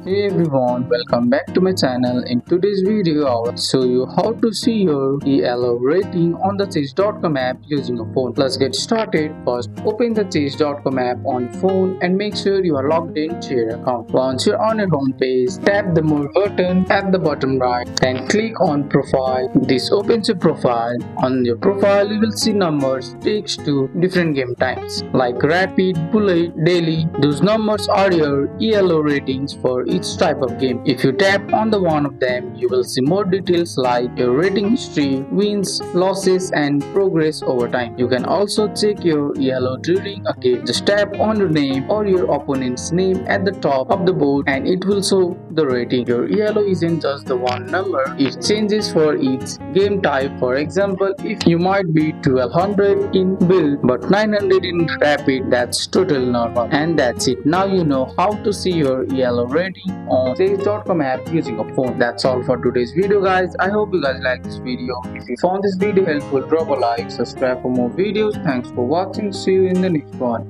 Hey everyone, welcome back to my channel. In today's video, I will show you how to see your Elo rating on the Chess.com app using a phone. Let's get started. First, open the Chess.com app on phone and make sure you are logged in to your account. Once you're on your home page, tap the More button at the bottom right and click on Profile. This opens your profile. On your profile, you will see numbers fixed to different game types like Rapid, Bullet, Daily. Those numbers are your Elo ratings for each type of game. If you tap on the one of them, you will see more details like your rating history, wins, losses, and progress over time. You can also check your Elo during a game. Just tap on your name or your opponent's name at the top of the board and it will show the rating. Your Elo isn't just the one number, it changes for each game type. For example, if you might be 1200 in build but 900 in rapid, that's total normal. And that's it. Now you know how to see your Elo rating on chess.com app using a phone. That's all for today's video, guys. I hope you guys like this video. If you found this video helpful, drop a like, subscribe for more videos. Thanks for watching. See you in the next one.